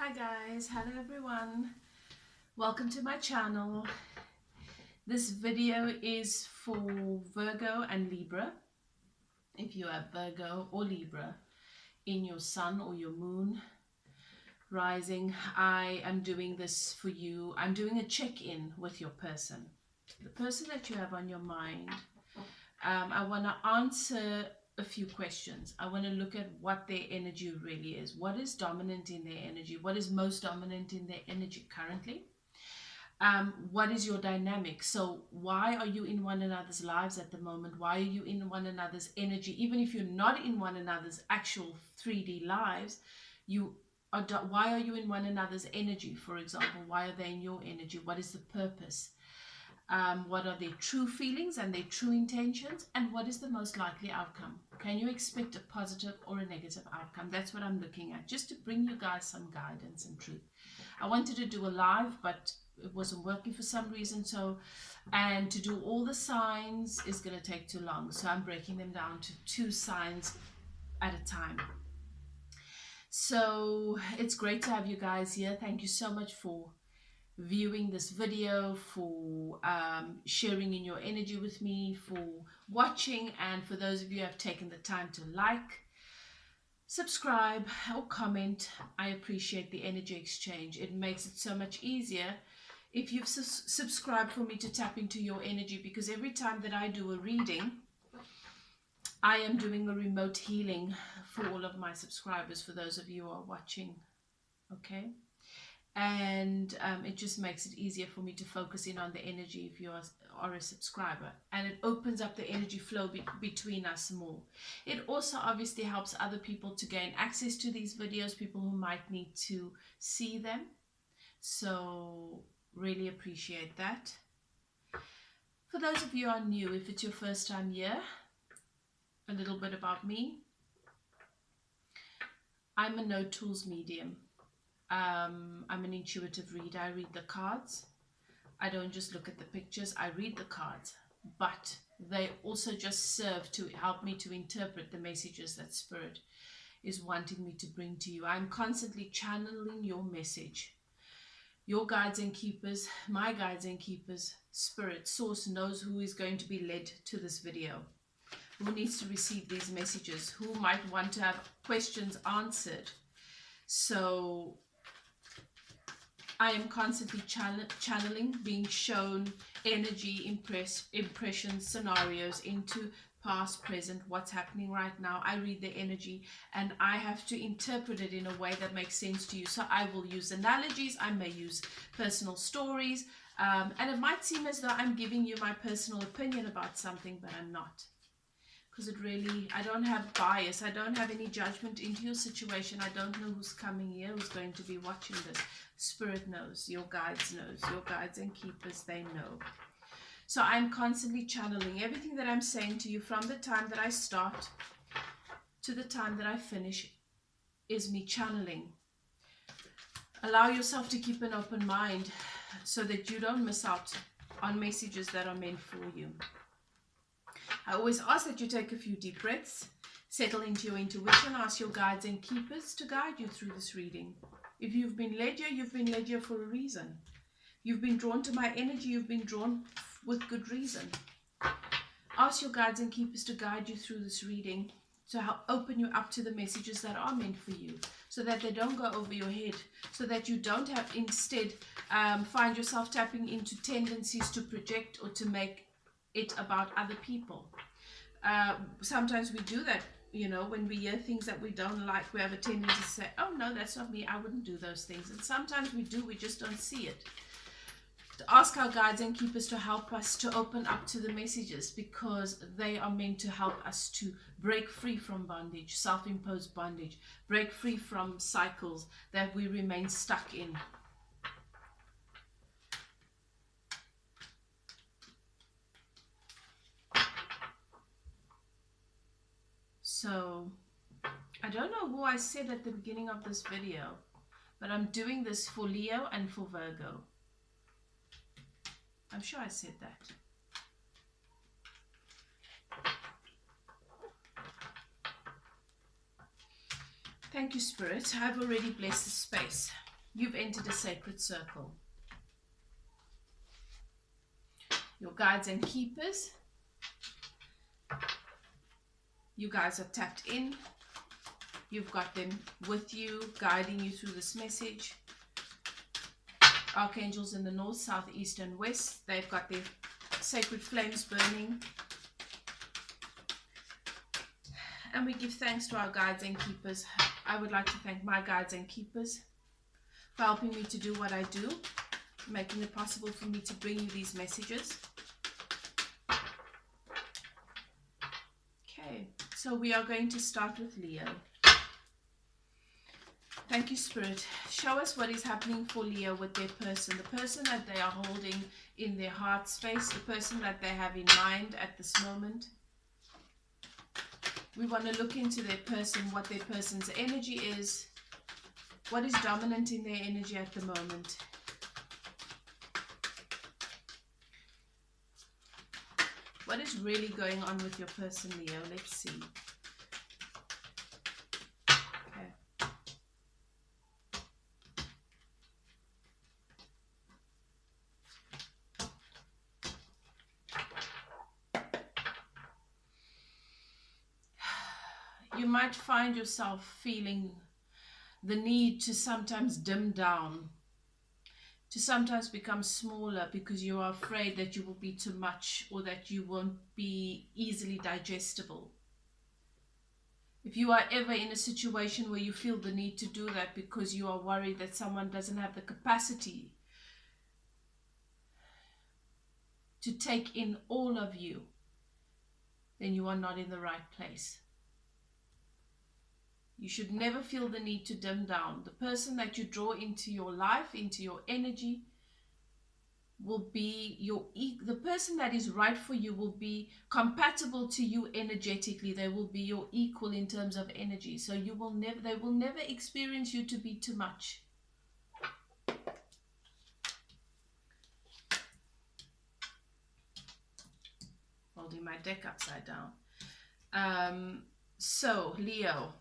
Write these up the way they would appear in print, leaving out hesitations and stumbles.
Hi guys, hello everyone, welcome to my channel. This video is for Virgo and Libra. If you have Virgo or Libra in your sun or your moon rising, I am doing this for you. I'm doing a check-in with your person, the person that you have on your mind. I want to answer a few questions. I want to look at what their energy really is. What is dominant in their energy? What is most dominant in their energy currently? What is your dynamic? So why are you in one another's lives at the moment? Why are you in one another's energy? Even if you're not in one another's actual 3D lives, you are. Why are you in one another's energy? For example, why are they in your energy? What is the purpose? What are their true feelings and their true intentions, and what is the most likely outcome? Can you expect a positive or a negative outcome? That's what I'm looking at, just to bring you guys some guidance and truth. I wanted to do a live, but it wasn't working for some reason, and to do all the signs is going to take too long, so I'm breaking them down to 2 signs at a time. So it's great to have you guys here. Thank you so much for viewing this video, for sharing in your energy with me, for watching, and for those of you who have taken the time to like, subscribe or comment. I appreciate the energy exchange. It makes it so much easier if you've subscribed for me to tap into your energy, because every time that I do a reading, I am doing a remote healing for all of my subscribers, for those of you who are watching, okay? And it just makes it easier for me to focus in on the energy if you are a subscriber, and it opens up the energy flow between us more. It also obviously helps other people to gain access to these videos, people who might need to see them. So really appreciate that. For those of you who are new, if it's your first time here, a little bit about me. I'm a no tools medium. I'm an intuitive reader. I read the cards. I don't just look at the pictures. I read the cards, but they also just serve to help me to interpret the messages that Spirit is wanting me to bring to you. I'm constantly channeling your message. Your guides and keepers, my guides and keepers, Spirit, Source knows who is going to be led to this video, who needs to receive these messages, who might want to have questions answered. So I am constantly channeling, being shown energy, impressions, scenarios into past, present, what's happening right now. I read the energy and I have to interpret it in a way that makes sense to you. So I will use analogies, I may use personal stories, and it might seem as though I'm giving you my personal opinion about something, but I'm not. Because I don't have bias, I don't have any judgment into your situation. I don't know who's coming here, who's going to be watching this. Spirit knows, your guides knows, your guides and keepers, they know. So I'm constantly channeling everything that I'm saying to you from the time that I start to the time that I finish is me channeling. Allow yourself to keep an open mind so that you don't miss out on messages that are meant for you. I always ask that you take a few deep breaths, settle into your intuition, ask your guides and keepers to guide you through this reading. If you've been led here, you've been led here for a reason. You've been drawn to my energy, you've been drawn with good reason. Ask your guides and keepers to guide you through this reading, to help open you up to the messages that are meant for you, so that they don't go over your head, so that you don't have instead find yourself tapping into tendencies to project or to make it about other people. Sometimes we do that, you know, when we hear things that we don't like, we have a tendency to say, oh no, that's not me, I wouldn't do those things. And sometimes we do, we just don't see it. To ask our guides and keepers to help us to open up to the messages, because they are meant to help us to break free from bondage, self-imposed bondage, break free from cycles that we remain stuck in. So, I don't know who I said at the beginning of this video, but I'm doing this for Leo and for Virgo. I'm sure I said that. Thank you, Spirit. I've already blessed the space. You've entered a sacred circle. Your guides and keepers, you guys are tapped in. You've got them with you, guiding you through this message. Archangels in the north, south, east, and west. They've got their sacred flames burning. And we give thanks to our guides and keepers. I would like to thank my guides and keepers for helping me to do what I do, making it possible for me to bring you these messages. Okay, so we are going to start with Leo. Thank you, Spirit. Show us what is happening for Leo with their person, the person that they are holding in their heart space, the person that they have in mind at this moment. We want to look into their person, what their person's energy is, what is dominant in their energy at the moment. What is really going on with your person, Leo? Let's see. You might find yourself feeling the need to sometimes dim down, to sometimes become smaller because you are afraid that you will be too much or that you won't be easily digestible. If you are ever in a situation where you feel the need to do that because you are worried that someone doesn't have the capacity to take in all of you, then you are not in the right place. You should never feel the need to dim down. The person that you draw into your life, into your energy, will be the person that is right for you will be compatible to you energetically. They will be your equal in terms of energy. So they will never experience you to be too much. Holding my deck upside down. So Leo,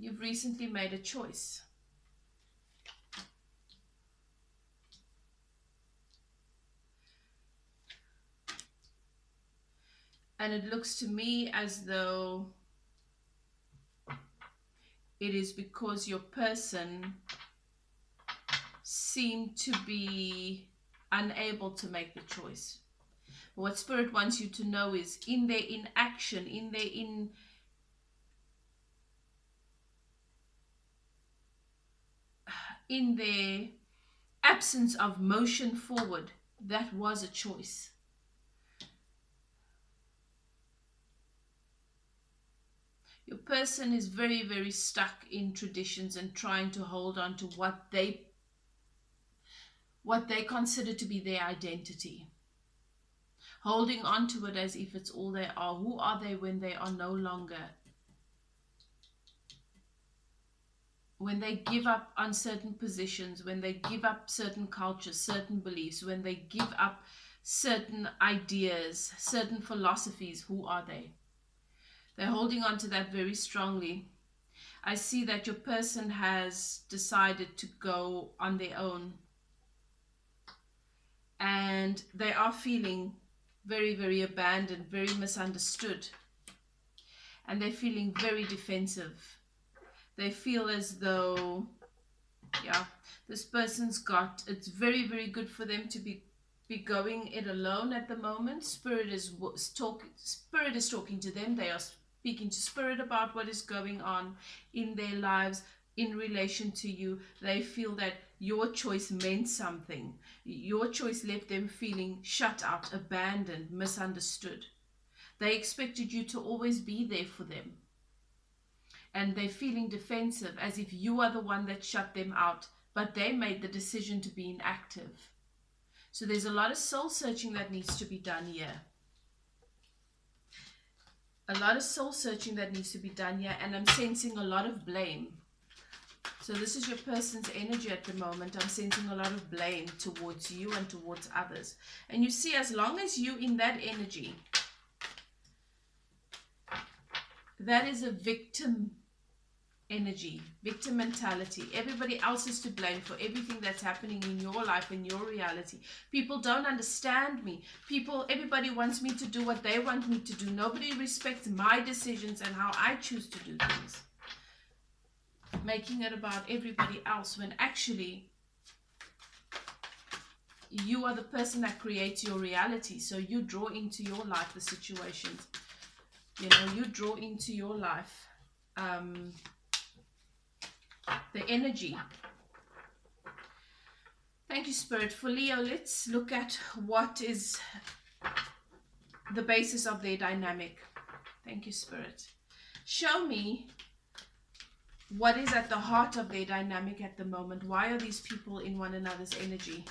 you've recently made a choice. And it looks to me as though it is because your person seemed to be unable to make the choice. But what Spirit wants you to know is in their inaction, in their absence of motion forward, that was a choice. Your person is very, very stuck in traditions and trying to hold on to what they consider to be their identity. Holding on to it as if it's all they are. Who are they when they are no longer? When they give up on certain positions, when they give up certain cultures, certain beliefs, when they give up certain ideas, certain philosophies, who are they? They're holding on to that very strongly. I see that your person has decided to go on their own. And they are feeling very, very abandoned, very misunderstood. And they're feeling very defensive. They feel as though, this person's it's very, very good for them to be going it alone at the moment. Spirit is talking to them. They are speaking to Spirit about what is going on in their lives in relation to you. They feel that your choice meant something. Your choice left them feeling shut out, abandoned, misunderstood. They expected you to always be there for them. And they're feeling defensive, as if you are the one that shut them out. But they made the decision to be inactive. So there's a lot of soul searching that needs to be done here. A lot of soul searching that needs to be done here. And I'm sensing a lot of blame. So this is your person's energy at the moment. I'm sensing a lot of blame towards you and towards others. And you see, as long as you're in that energy, that is a victim energy, victim mentality. Everybody else is to blame for everything that's happening in your life, in your reality. People don't understand me. Everybody wants me to do what they want me to do. Nobody respects my decisions and how I choose to do things. Making it about everybody else when actually you are the person that creates your reality. So you draw into your life the situations. You know, you draw into your life the energy. Thank you, Spirit. For Leo, let's look at what is the basis of their dynamic. Thank you, Spirit. Show me what is at the heart of their dynamic at the moment. Why are these people in one another's energy?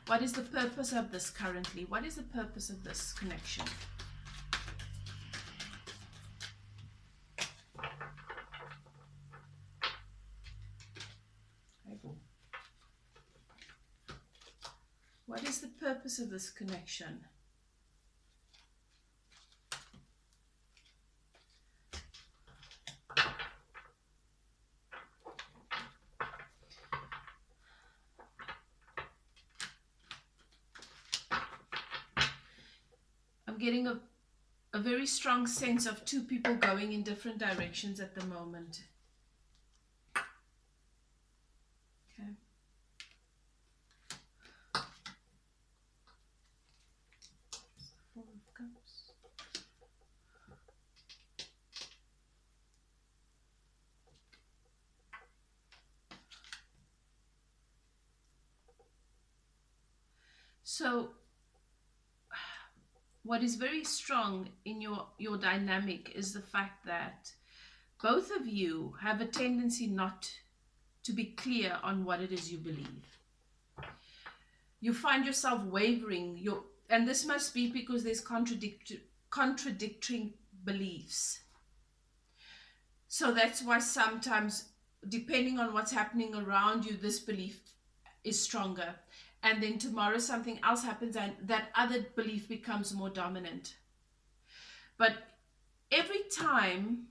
What is the purpose of this currently? What is the purpose of this connection? What is the purpose of this connection? I'm getting a very strong sense of two people going in different directions at the moment. Okay. Four of Cups. So what is very strong in your dynamic is the fact that both of you have a tendency not to be clear on what it is you believe. You find yourself wavering, and this must be because there's contradicting beliefs. So that's why sometimes, depending on what's happening around you, this belief is stronger. And then tomorrow something else happens and that other belief becomes more dominant. But every time,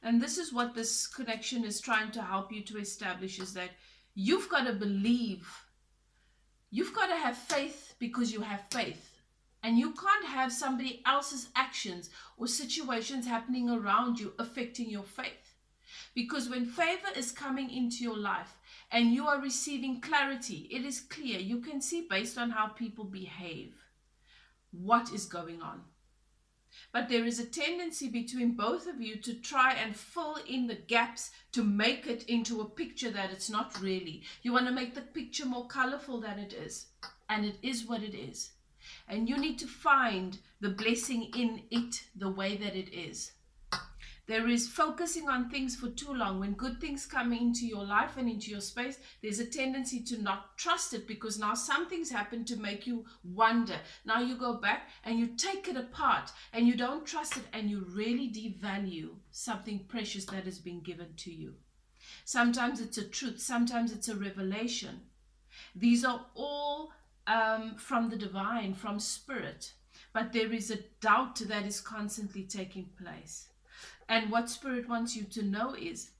and this is what this connection is trying to help you to establish, is that you've got to believe. You've got to have faith because you have faith. And you can't have somebody else's actions or situations happening around you affecting your faith. Because when favor is coming into your life and you are receiving clarity, it is clear. You can see based on how people behave what is going on. But there is a tendency between both of you to try and fill in the gaps to make it into a picture that it's not really. You want to make the picture more colorful than it is. And it is what it is. And you need to find the blessing in it the way that it is. There is focusing on things for too long. When good things come into your life and into your space, there's a tendency to not trust it because now something's happened to make you wonder. Now you go back and you take it apart and you don't trust it and you really devalue something precious that has been given to you. Sometimes it's a truth. Sometimes it's a revelation. These are all from the divine, from spirit. But there is a doubt that is constantly taking place. And what Spirit wants you to know is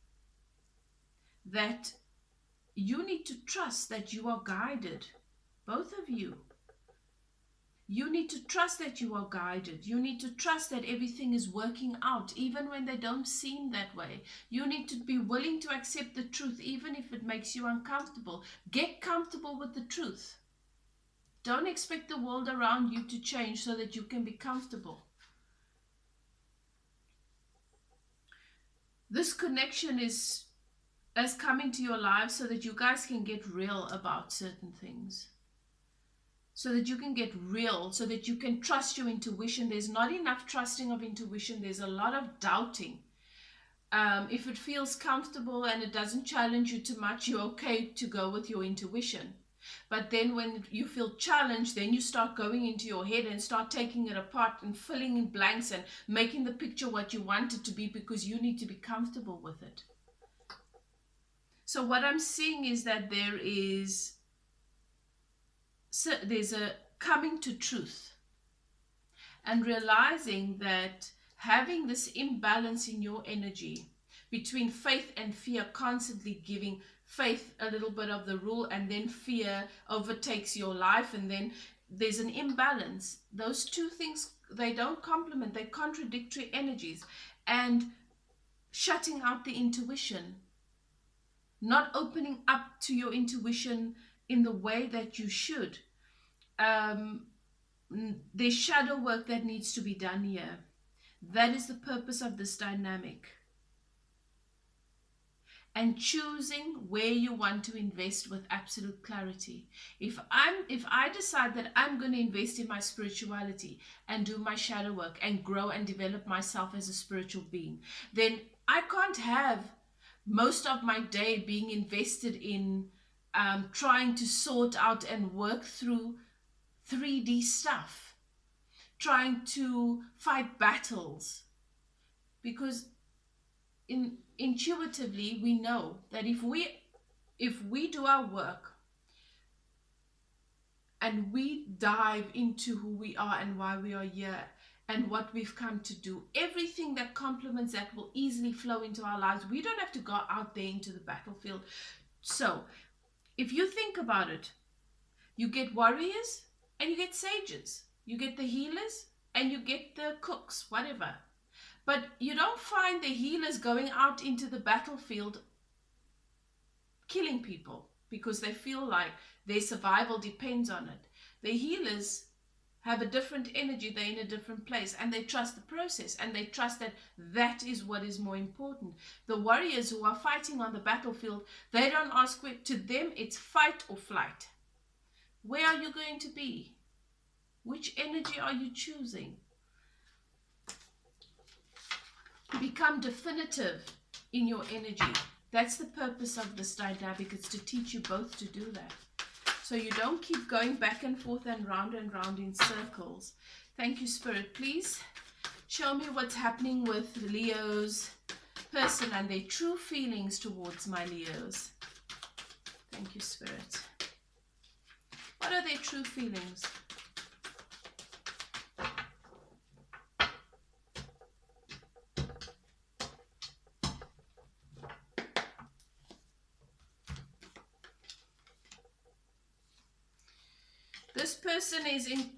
that you need to trust that you are guided. Both of you. You need to trust that you are guided. You need to trust that everything is working out, even when they don't seem that way. You need to be willing to accept the truth, even if it makes you uncomfortable. Get comfortable with the truth. Don't expect the world around you to change so that you can be comfortable. This connection has come into your lives so that you guys can get real about certain things. So that you can get real, so that you can trust your intuition. There's not enough trusting of intuition. There's a lot of doubting. If it feels comfortable and it doesn't challenge you too much, you're okay to go with your intuition. But then when you feel challenged, then you start going into your head and start taking it apart and filling in blanks and making the picture what you want it to be because you need to be comfortable with it. So what I'm seeing is that there's a coming to truth and realizing that having this imbalance in your energy between faith and fear, constantly giving faith a little bit of the rule, and then fear overtakes your life, and then there's an imbalance. Those two things, they don't complement, they're contradictory energies. And shutting out the intuition, not opening up to your intuition in the way that you should. There's shadow work that needs to be done here. That is the purpose of this dynamic. And choosing where you want to invest with absolute clarity. If I decide that I'm going to invest in my spirituality and do my shadow work and grow and develop myself as a spiritual being, then I can't have most of my day being invested in trying to sort out and work through 3D stuff, trying to fight battles, because intuitively we know that if we do our work and we dive into who we are and why we are here and what we've come to do, everything that complements that will easily flow into our lives. We don't have to go out there into the battlefield. So if you think about it, you get warriors and you get sages, you get the healers and you get the cooks, whatever. But you don't find the healers going out into the battlefield killing people because they feel like their survival depends on it. The healers have a different energy, they're in a different place, and they trust the process, and they trust that that is what is more important. The warriors who are fighting on the battlefield, they don't ask, to them it's fight or flight. Where are you going to be? Which energy are you choosing? Become definitive in your energy. That's the purpose of this dynamic. It's to teach you both to do that, so you don't keep going back and forth and round in circles. Thank you, Spirit. Please show me what's happening with Leo's person and their true feelings towards my Leos. Thank you, Spirit. What are their true feelings? This person is in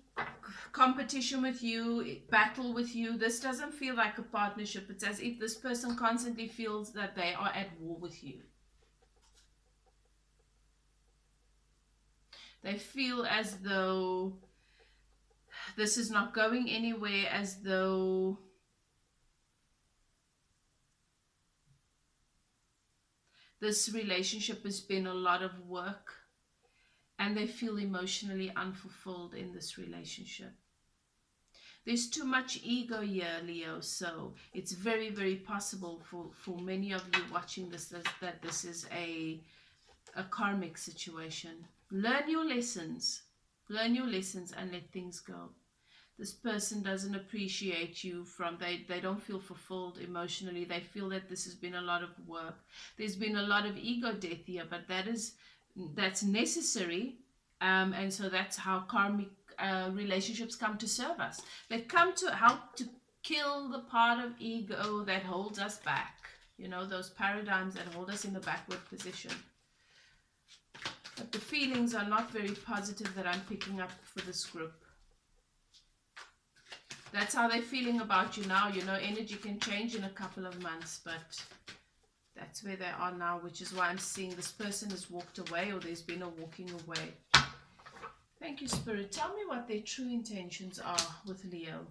competition with you, battle with you. This doesn't feel like a partnership. It's as if this person constantly feels that they are at war with you. They feel as though this is not going anywhere, as though this relationship has been a lot of work. And they feel emotionally unfulfilled in this relationship. There's too much ego here, Leo, so it's very, very possible for many of you watching this that this is a karmic situation. Learn your lessons. Learn your lessons and let things go. This person doesn't appreciate you they don't feel fulfilled emotionally. They feel that this has been a lot of work. There's been a lot of ego death here, but that's necessary, and so that's how karmic relationships come to serve us. They come to help to kill the part of ego that holds us back, you know, those paradigms that hold us in the backward position. But the feelings are not very positive that I'm picking up for this group. That's how they're feeling about you now. You know, energy can change in a couple of months, but that's where they are now, which is why I'm seeing this person has walked away, or there's been a walking away. Thank you, Spirit. Tell me what their true intentions are with Leo.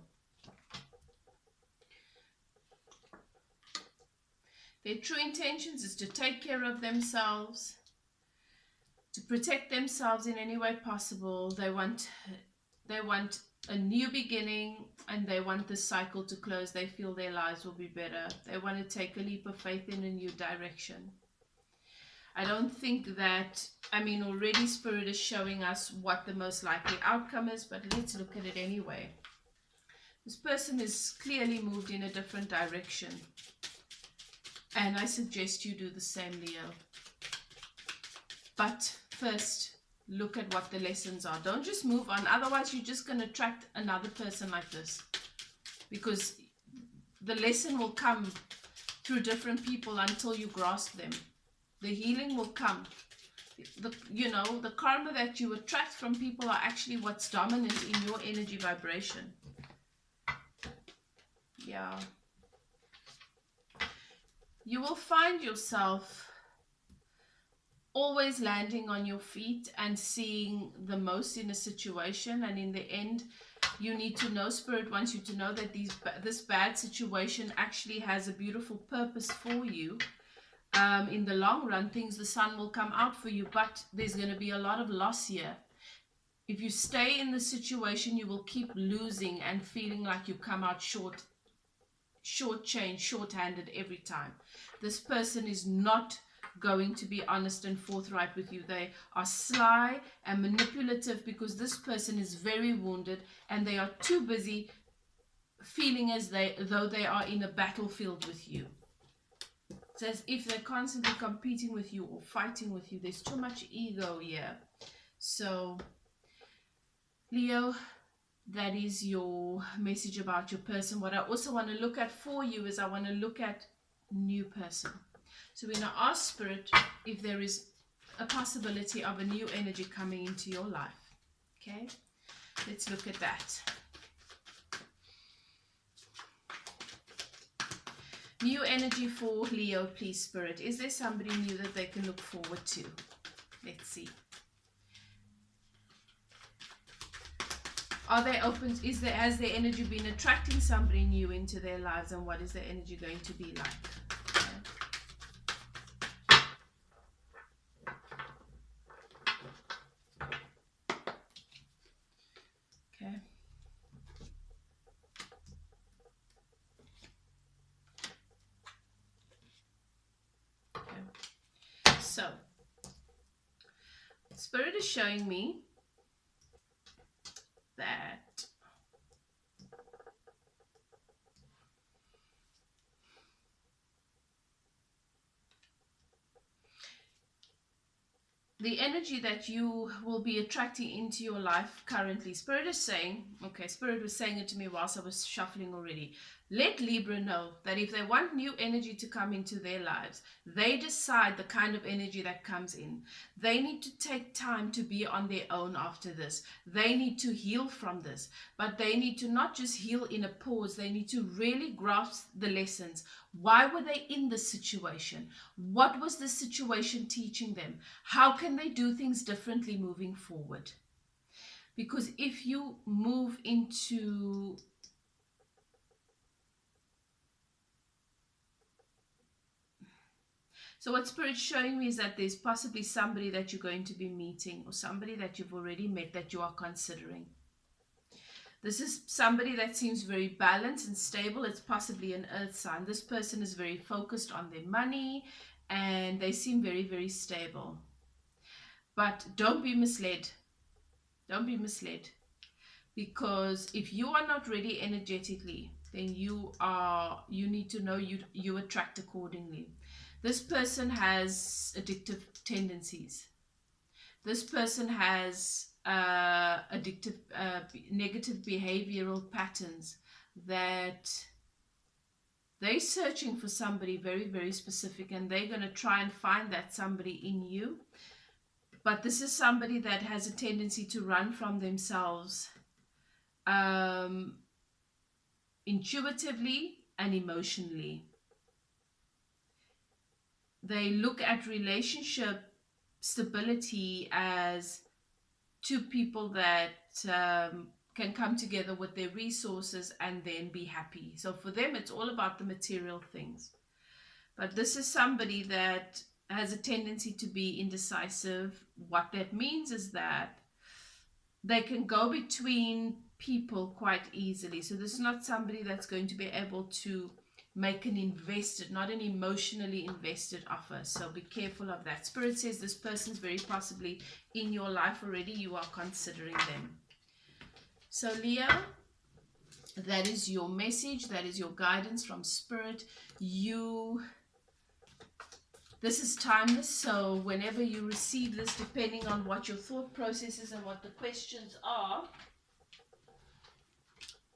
Their true intentions is to take care of themselves, to protect themselves in any way possible. They want a new beginning, and they want this cycle to close. They feel their lives will be better. They want to take a leap of faith in a new direction. I don't think that, I mean, already Spirit is showing us what the most likely outcome is, but let's look at it anyway. This person is clearly moved in a different direction, and I suggest you do the same, Leo. But first, look at what the lessons are. Don't just move on, otherwise you're just going to attract another person like this, because the lesson will come through different people until you grasp them. The healing will come. The karma that you attract from people are actually what's dominant in your energy vibration. Yeah. You will find yourself always landing on your feet and seeing the most in a situation, and in the end you need to know, Spirit wants you to know that this bad situation actually has a beautiful purpose for you. In the long run, the sun will come out for you, but there's going to be a lot of loss here. If you stay in the situation, you will keep losing and feeling like you come out short-handed every time. This person is not going to be honest and forthright with you. They are sly and manipulative because this person is very wounded and they are too busy feeling as though they are in a battlefield with you. It's as if they're constantly competing with you or fighting with you. There's too much ego here. So, Leo, that is your message about your person. What I also want to look at for you is I want to look at new person. So we're going to ask Spirit if there is a possibility of a new energy coming into your life. Okay, let's look at that. New energy for Leo, please, Spirit. Is there somebody new that they can look forward to? Let's see. Are they open? Has their energy been attracting somebody new into their lives, and what is their energy going to be like? Okay. Okay. So, Spirit is showing me that the energy that you will be attracting into your life currently, Spirit is saying, okay, Spirit was saying it to me whilst I was shuffling already. Let Libra know that if they want new energy to come into their lives, they decide the kind of energy that comes in. They need to take time to be on their own after this. They need to heal from this, but they need to not just heal in a pause. They need to really grasp the lessons. Why were they in this situation? What was the situation teaching them? How can they do things differently moving forward? Because if you move into so what Spirit's showing me is that there's possibly somebody that you're going to be meeting, or somebody that you've already met that you are considering. This is somebody that seems very balanced and stable. It's possibly an earth sign. This person is very focused on their money and they seem very, very stable. But don't be misled. Don't be misled. Because if you are not ready energetically, then you need to know you attract accordingly. This person has addictive tendencies. This person has addictive, negative behavioral patterns that they're searching for somebody very, very specific, and they're going to try and find that somebody in you. But this is somebody that has a tendency to run from themselves intuitively and emotionally. They look at relationship stability as two people that can come together with their resources and then be happy. So for them, it's all about the material things. But this is somebody that has a tendency to be indecisive. What that means is that they can go between people quite easily. So this is not somebody that's going to be able to make an invested, not an emotionally invested offer. So be careful of that. Spirit says this person's very possibly in your life already. You are considering them. So Leo, that is your message. That is your guidance from Spirit. This is timeless. So whenever you receive this, depending on what your thought process is and what the questions are,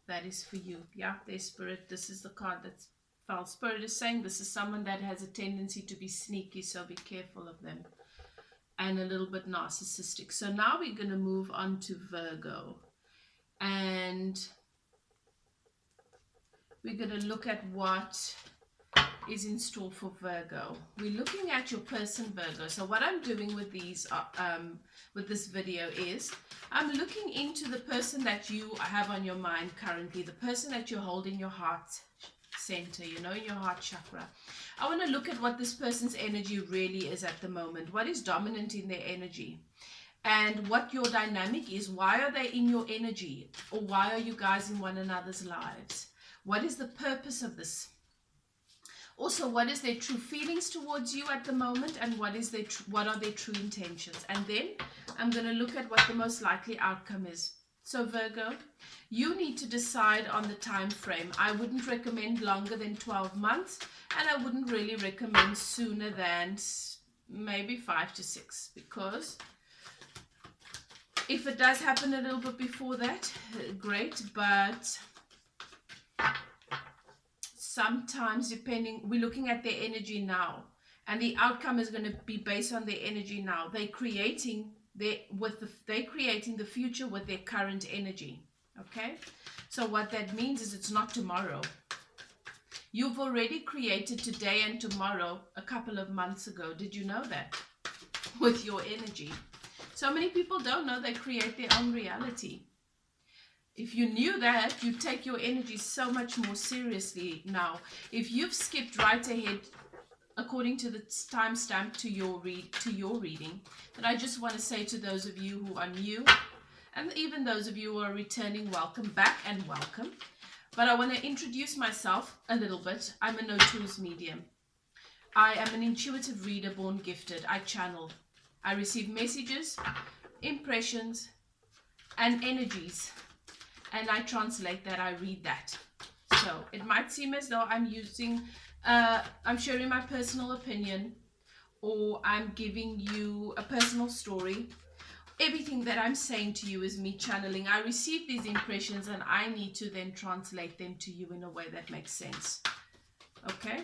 that is for you. Yeah, there's Spirit. This is the card that's Foul Spirit is saying this is someone that has a tendency to be sneaky, so be careful of them. And a little bit narcissistic. So now we're going to move on to Virgo. And we're going to look at what is in store for Virgo. We're looking at your person, Virgo. So what I'm doing with these, with this video is, I'm looking into the person that you have on your mind currently, the person that you hold in your heart center, you know, in your heart chakra. I want to look at what this person's energy really is at the moment. What is dominant in their energy? And what your dynamic is. Why are they in your energy? Or why are you guys in one another's lives? What is the purpose of this? Also, what is their true feelings towards you at the moment, and what are their true intentions? And then I'm going to look at what the most likely outcome is. So Virgo, you need to decide on the time frame. I wouldn't recommend longer than 12 months, and I wouldn't really recommend sooner than maybe 5 to 6, because if it does happen a little bit before that, great, but sometimes, depending, we're looking at their energy now, and the outcome is going to be based on their energy now. They're creating the future with their current energy. Okay, so what that means is it's not tomorrow. You've already created today and tomorrow a couple of months ago. Did you know that? With your energy. So many people don't know they create their own reality. If you knew that, you'd take your energy so much more seriously now. If you've skipped right ahead, according to the timestamp to your reading, then I just want to say to those of you who are new, and even those of you who are returning, welcome back and welcome. But I want to introduce myself a little bit. I'm a no-tools medium. I am an intuitive reader, born gifted. I channel. I receive messages, impressions, and energies. And I translate that, I read that. So it might seem as though I'm sharing my personal opinion, or I'm giving you a personal story. Everything that I'm saying to you is me channeling. I receive these impressions and I need to then translate them to you in a way that makes sense. Okay?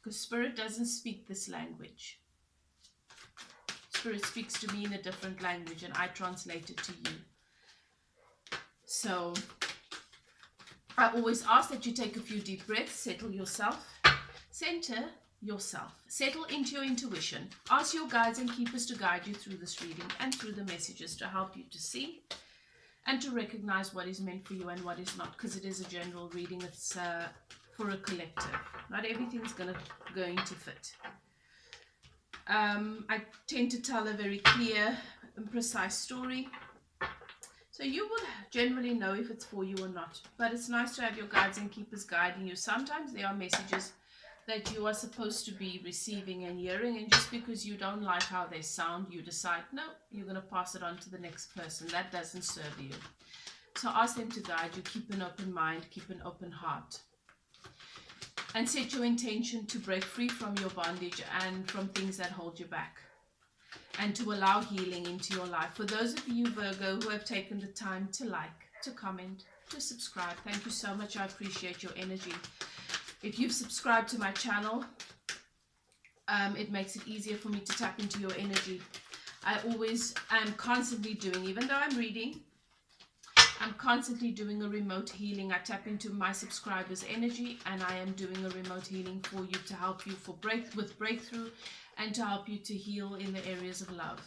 Because Spirit doesn't speak this language. Spirit speaks to me in a different language, and I translate it to you. So I always ask that you take a few deep breaths, settle yourself, center yourself, settle into your intuition. Ask your guides and keepers to guide you through this reading and through the messages, to help you to see and to recognize what is meant for you and what is not, because it is a general reading. It's for a collective. Not everything's going to fit. I tend to tell a very clear and precise story. So you will generally know if it's for you or not. But it's nice to have your guides and keepers guiding you. Sometimes there are messages that you are supposed to be receiving and hearing, and just because you don't like how they sound, you decide, no, you're going to pass it on to the next person. That doesn't serve you. So ask them to guide you. Keep an open mind, keep an open heart. And set your intention to break free from your bondage and from things that hold you back, and to allow healing into your life. For those of you, Virgo, who have taken the time to like, to comment, to subscribe, thank you so much. I appreciate your energy. If you've subscribed to my channel, it makes it easier for me to tap into your energy. I always am constantly doing, even though I'm reading, I'm constantly doing a remote healing. I tap into my subscribers' energy, and I am doing a remote healing for you, to help you with breakthrough, and to help you to heal in the areas of love.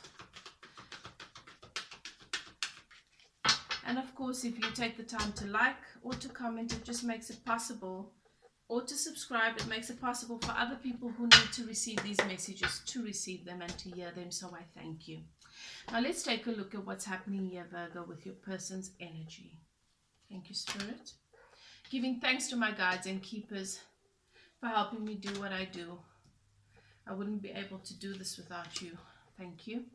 And of course, if you take the time to like or to comment, it just makes it possible, or to subscribe, it makes it possible for other people who need to receive these messages to receive them and to hear them. So I thank you. Now let's take a look at what's happening here, Virgo, with your person's energy. Thank you, Spirit. Giving thanks to my guides and keepers for helping me do what I do. I wouldn't be able to do this without you. Thank you.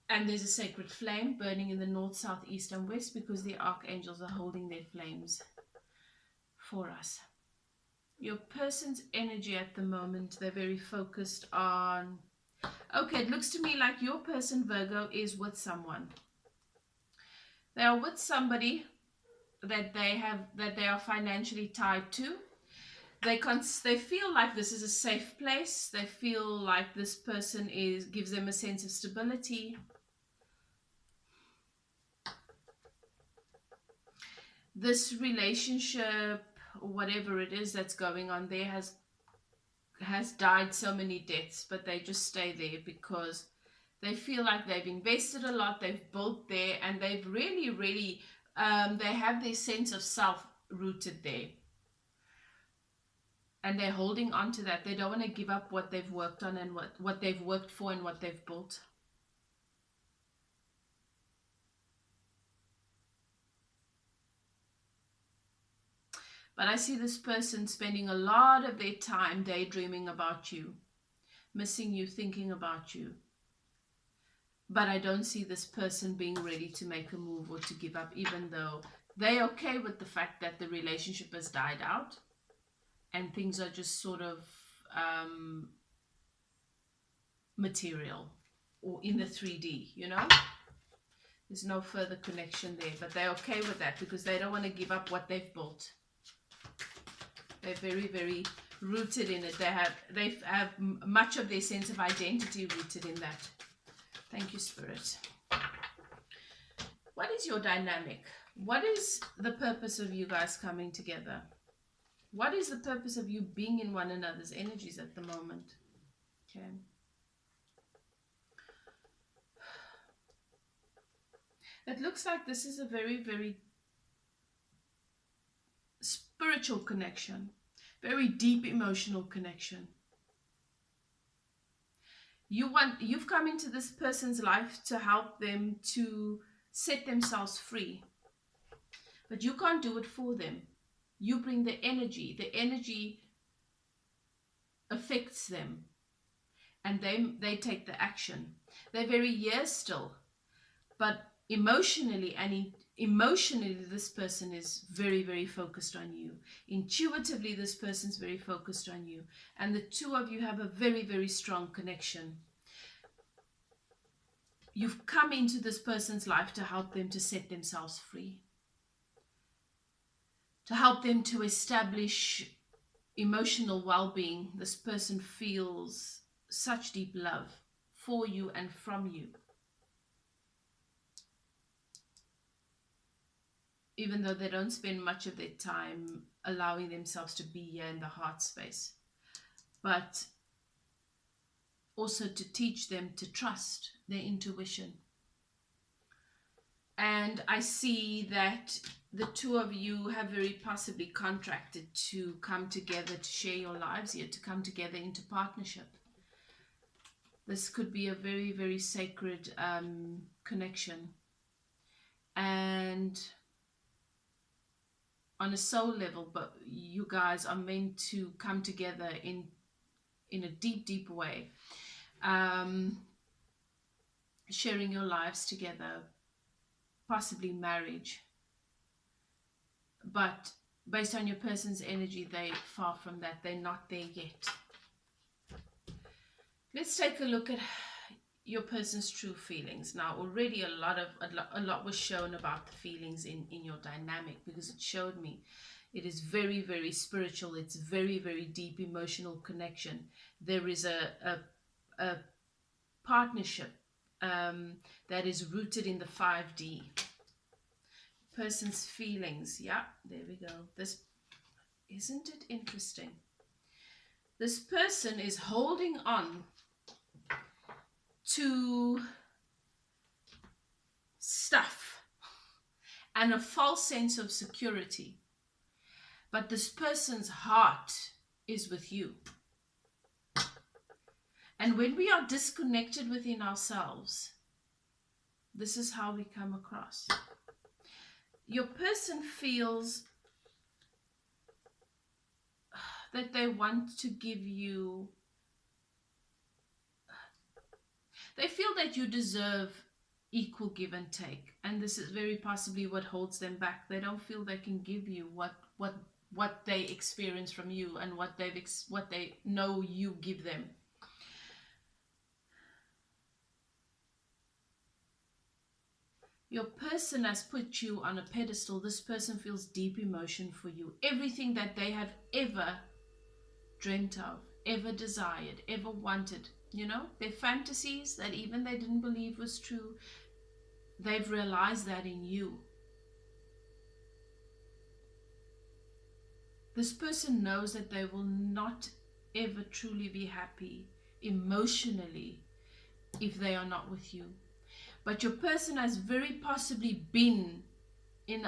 And there's a sacred flame burning in the north, south, east, and west, because the archangels are holding their flames for us. Your person's energy at the moment, they're very focused on... Okay, it looks to me like your person, Virgo, is with someone. They are with somebody that they are financially tied to. they feel like this is a safe place. They feel like this person gives them a sense of stability. This relationship, or whatever it is that's going on there, has died so many deaths, but they just stay there because they feel like they've invested a lot, they've built there, and they've really, they have their sense of self rooted there. And they're holding on to that. They don't want to give up what they've worked on and what they've worked for and what they've built. But I see this person spending a lot of their time daydreaming about you, missing you, thinking about you. But I don't see this person being ready to make a move or to give up, even though they're okay with the fact that the relationship has died out and things are just sort of material or in the 3D, you know? There's no further connection there, but they're okay with that because they don't want to give up what they've built. They're very rooted in it. They have much of their sense of identity rooted in that. Thank you, Spirit. What is your dynamic? What is the purpose of you guys coming together? What is the purpose of you being in one another's energies at the moment? Okay. It looks like this is a very spiritual connection, very deep emotional connection. You've come into this person's life to help them to set themselves free, but you can't do it for them. You bring the energy affects them, and they take the action. They're very yes still, but emotionally this person is very focused on you. Intuitively, this person's very focused on you, and the two of you have a very strong connection. You've come into this person's life to help them to set themselves free, to help them to establish emotional well-being. This person feels such deep love for you and from you, even though they don't spend much of their time allowing themselves to be here in the heart space, but also to teach them to trust their intuition. And I see that the two of you have very possibly contracted to come together to share your lives here, to come together into partnership. This could be a very sacred connection. And on a soul level, but you guys are meant to come together in a deep way, sharing your lives together, possibly marriage. But based on your person's energy, they're far from that. They're not there yet. Let's take a look at your person's true feelings. Now, already a lot was shown about the feelings in your dynamic, because it showed me it is very spiritual. It's very deep emotional connection. There is a partnership that is rooted in the 5D. Person's feelings. Yeah, there we go. This, isn't it interesting? This person is holding on to stuff and a false sense of security, but this person's heart is with you. And when we are disconnected within ourselves, this is how we come across. Your person feels that they want to give you, they feel that you deserve equal give and take, and this is very possibly what holds them back. They don't feel they can give you what they experience from you and what they know you give them. Your person has put you on a pedestal. This person feels deep emotion for you. Everything that they have ever dreamt of, ever desired, ever wanted. You know, their fantasies that even they didn't believe was true, they've realized that in you. This person knows that they will not ever truly be happy emotionally if they are not with you. But your person has very possibly been in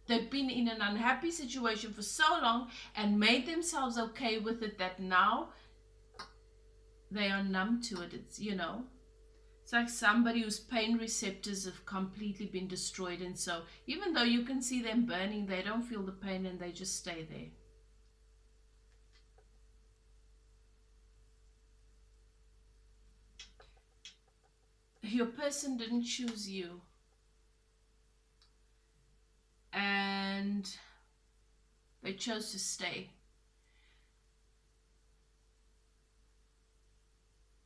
they've been in an unhappy situation for so long and made themselves okay with it that now they are numb to it. It's, you know, it's like somebody whose pain receptors have completely been destroyed, and so even though you can see them burning, they don't feel the pain and they just stay there. Your person didn't choose you, and they chose to stay.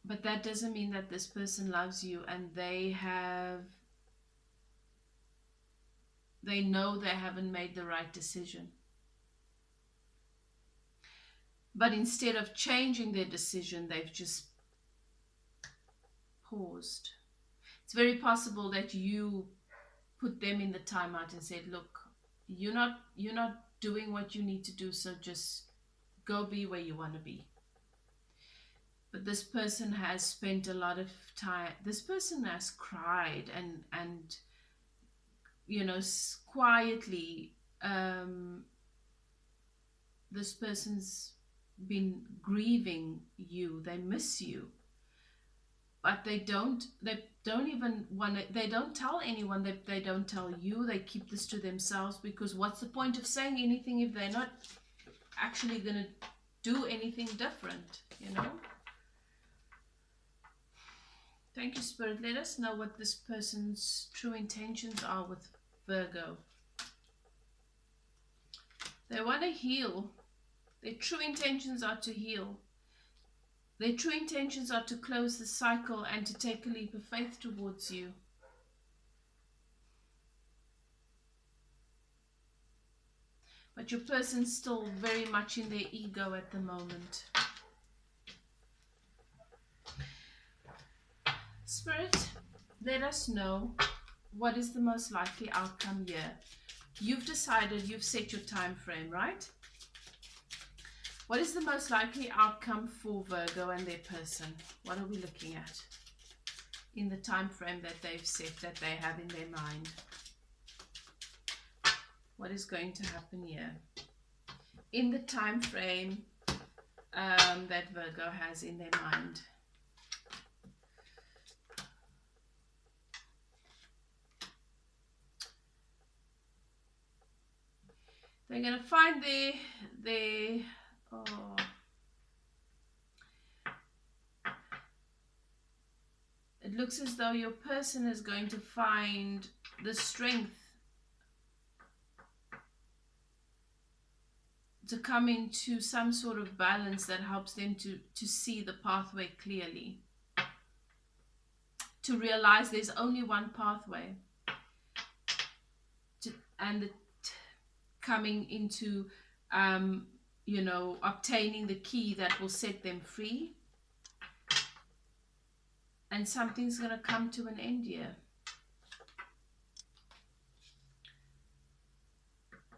But that doesn't mean that this person loves you, and they know they haven't made the right decision. But instead of changing their decision, they've just paused. It's very possible that you put them in the timeout and said, look, you're not doing what you need to do, so just go be where you want to be. But this person has spent a lot of time, this person has cried and you know, quietly, this person's been grieving you. They miss you, but they don't even want to, they don't tell anyone, they don't tell you, they keep this to themselves, because what's the point of saying anything if they're not actually going to do anything different, you know? Thank you, Spirit. Let us know what this person's true intentions are with Virgo. They want to heal. Their true intentions are to heal. Their true intentions are to close the cycle and to take a leap of faith towards you. But your person's still very much in their ego at the moment. Spirit, let us know what is the most likely outcome here. You've decided, you've set your time frame, right? What is the most likely outcome for Virgo and their person? What are we looking at in the time frame that they've set, that they have in their mind? What is going to happen here in the time frame that Virgo has in their mind? They're going to find their it looks as though your person is going to find the strength to come into some sort of balance that helps them to see the pathway clearly, to realize there's only one pathway, and coming into you know, obtaining the key that will set them free, and something's going to come to an end here.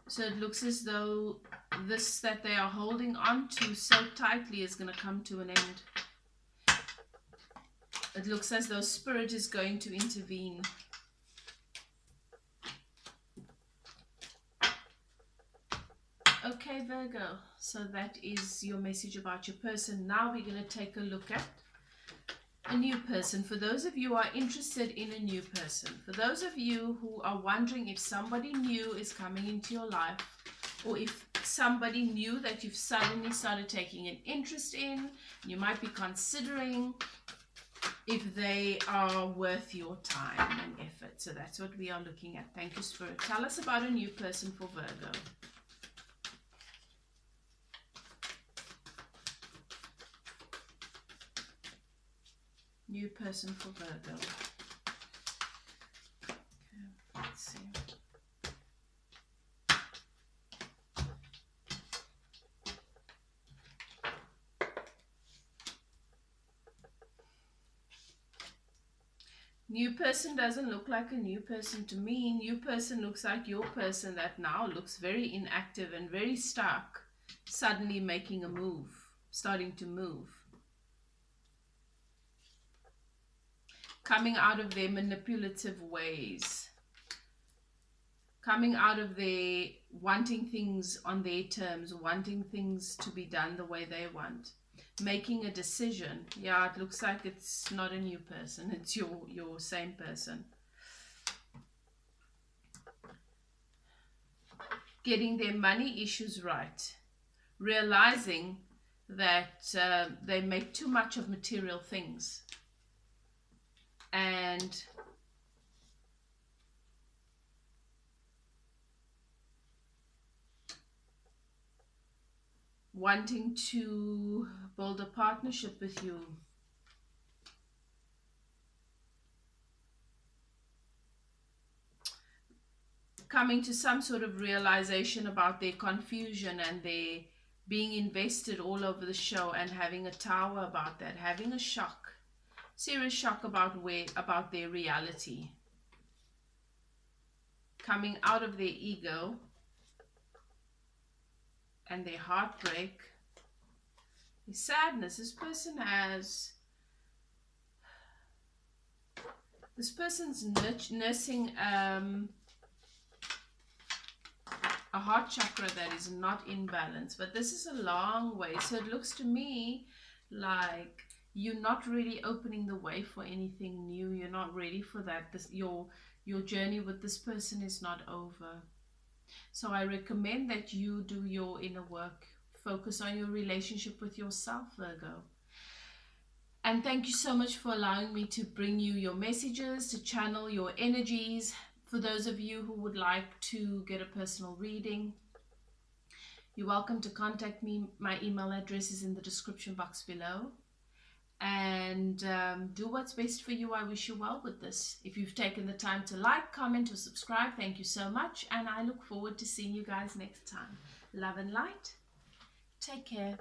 So it looks as though this that they are holding on to so tightly is going to come to an end. It looks as though Spirit is going to intervene. Okay, Virgo, so that is your message about your person. Now we're going to take a look at a new person. For those of you who are interested in a new person, for those of you who are wondering if somebody new is coming into your life, or if somebody new that you've suddenly started taking an interest in, you might be considering if they are worth your time and effort. So that's what we are looking at. Thank you, Spirit. Tell us about a new person for Virgo. New person for Virgo. Okay, let's see. New person doesn't look like a new person to me. New person looks like your person that now looks very inactive and very stuck, suddenly making a move, starting to move. Coming out of their manipulative ways. Coming out of their wanting things on their terms, wanting things to be done the way they want. Making a decision. Yeah, it looks like it's not a new person. It's your same person. Getting their money issues right. Realizing that they make too much of material things. And wanting to build a partnership with you. Coming to some sort of realization about their confusion and their being invested all over the show, and having a tower about that, having a shock, serious shock about their reality. Coming out of their ego and their heartbreak, their sadness. This person's nursing a heart chakra that is not in balance, but this is a long way. So it looks to me like you're not really opening the way for anything new. You're not ready for that. Your journey with this person is not over. So I recommend that you do your inner work. Focus on your relationship with yourself, Virgo. And thank you so much for allowing me to bring you your messages, to channel your energies. For those of you who would like to get a personal reading, you're welcome to contact me. My email address is in the description box below. And do what's best for you. I wish you well with this. If you've taken the time to like, comment, or subscribe, thank you so much. And I look forward to seeing you guys next time. Love and light. Take care.